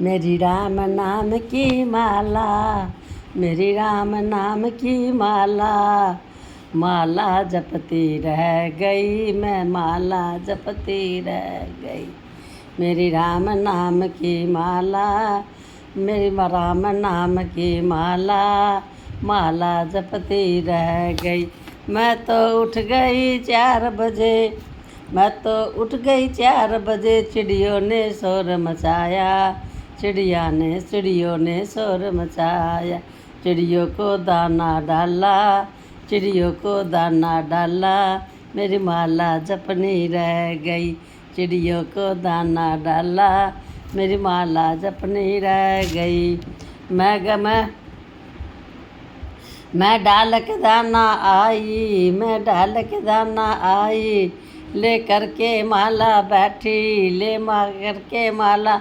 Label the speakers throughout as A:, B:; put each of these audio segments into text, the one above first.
A: मेरी राम नाम की माला, मेरी राम नाम की माला, माला जपती रह गई मैं, माला जपती रह गई। मेरी राम नाम की माला, मेरी राम नाम की माला, माला जपती रह गई। मैं तो उठ गई 4 बजे, मैं तो उठ गई 4 बजे, चिड़ियों ने शोर मचाया, चिड़ियों ने शोर मचाया। चिड़ियों को दाना डाला, चिड़ियों को दाना डाला, मेरी माला जपनी रह गई। चिड़ियों को दाना डाला, मेरी माला जपनी रह गई। मैं डाल के दाना आई, मैं डाल के दाना आई, ले करके माला बैठी, ले करके माला,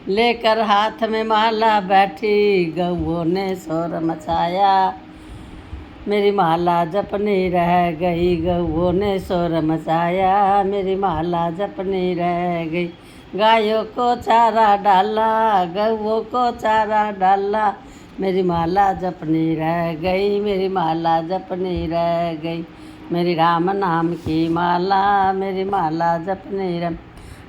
A: लेकर हाथ में माला बैठी। गऊओं ने शोर मचाया, मेरी माला जपनी रह गई। गऊओं ने शोर मचाया, मेरी माला जपनी रह गई। गायों को चारा डाला, गऊओं को चारा डाला, मेरी माला जपनी रह गई, मेरी माला जपनी रह गई। मेरी राम नाम की माला, मेरी माला जपनी रह।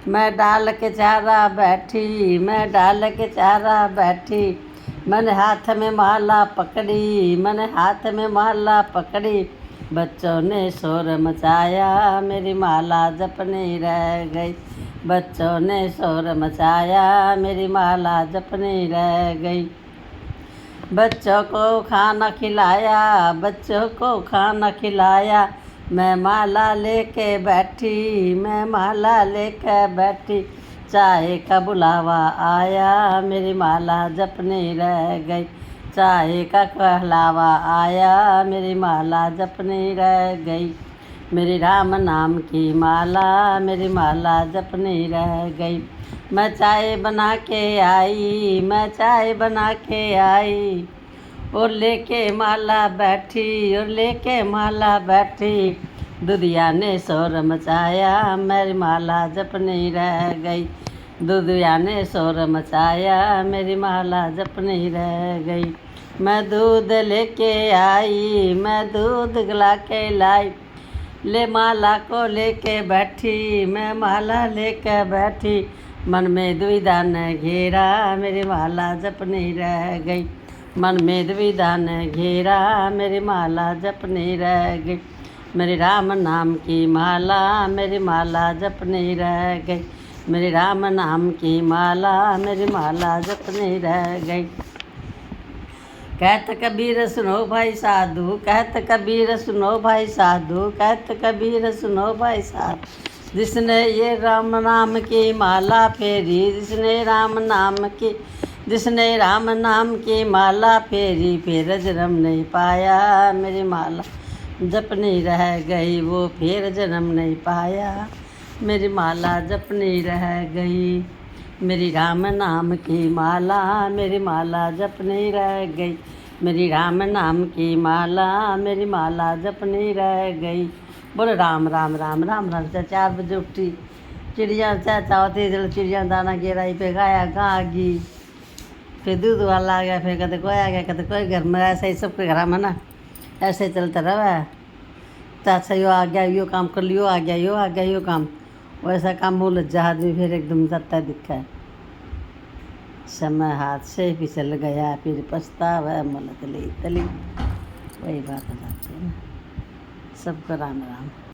A: मैं डाल के चारा बैठी, मैं डाल के चारा बैठी, मैंने हाथ में माला पकड़ी, मैंने हाथ में माला पकड़ी। बच्चों ने शोर मचाया, मेरी माला जपनी रह गई। बच्चों ने शोर मचाया, मेरी माला जपनी रह गई। बच्चों को खाना खिलाया, बच्चों को खाना खिलाया, मैं माला लेके बैठी, मैं माला लेके बैठी। चाय का बुलावा आया, मेरी माला जपनी रह गई। चाय का कहलावा आया, मेरी माला जपनी रह गई। मेरी राम नाम की माला, मेरी माला जपनी रह गई। मैं चाय बना के आई, मैं चाय बना के आई, और लेके माला बैठी, और लेके माला बैठी। दुधिया ने शोर मचाया, मेरी माला जपनी रह गई। दुधिया ने शोर मचाया, मेरी माला जपनी रह गई। मैं दूध लेके आई, मैं दूध गला के लाई, ले माला को लेके बैठी, मैं माला लेके बैठी। मन में दुविधा न घेरा, मेरी माला जपनी रह गई। मन में दुविधा न घेरा, मेरी माला जपनी रह गई। मेरी राम नाम की माला, मेरी माला जपनी रह गई। मेरी राम नाम की माला, मेरी माला जपनी रह गई। कहत कबीर सुनो भाई साधु, कहत कबीर सुनो भाई साधु, कहत कबीर सुनो भाई साधु। जिसने ये राम नाम की माला फेरी, जिसने राम नाम की, जिसने राम नाम की माला फेरी, फिर जन्म नहीं पाया, मेरी माला जपनी रह गई। वो फिर जन्म नहीं पाया, मेरी माला जपनी रह गई। मेरी राम नाम की माला, मेरी माला जपनी रह गई। मेरी राम नाम की माला, मेरी माला जपनी रह गई। बोले राम राम राम राम राम। 4 बजे उठी, चिड़िया चाहती, जल चिड़िया दाना गिराई पे गाया गागी। फिर दूध वाला आ गया, फिर कहते कोई आ गया, कहते कोई घर में। ऐसे ही सबके घर में ना ऐसे चलता रहा। तो अच्छा यो आ गया, यो काम कर लियो, आ गया, यो आ गया, यो काम। वैसा काम बोल जहाज भी फिर एकदम जाता दिखा है। समय हाथ से फिसल गया, फिर पछतावा मुलक ली तली। वही बात हो जाती है ना। सबको राम राम।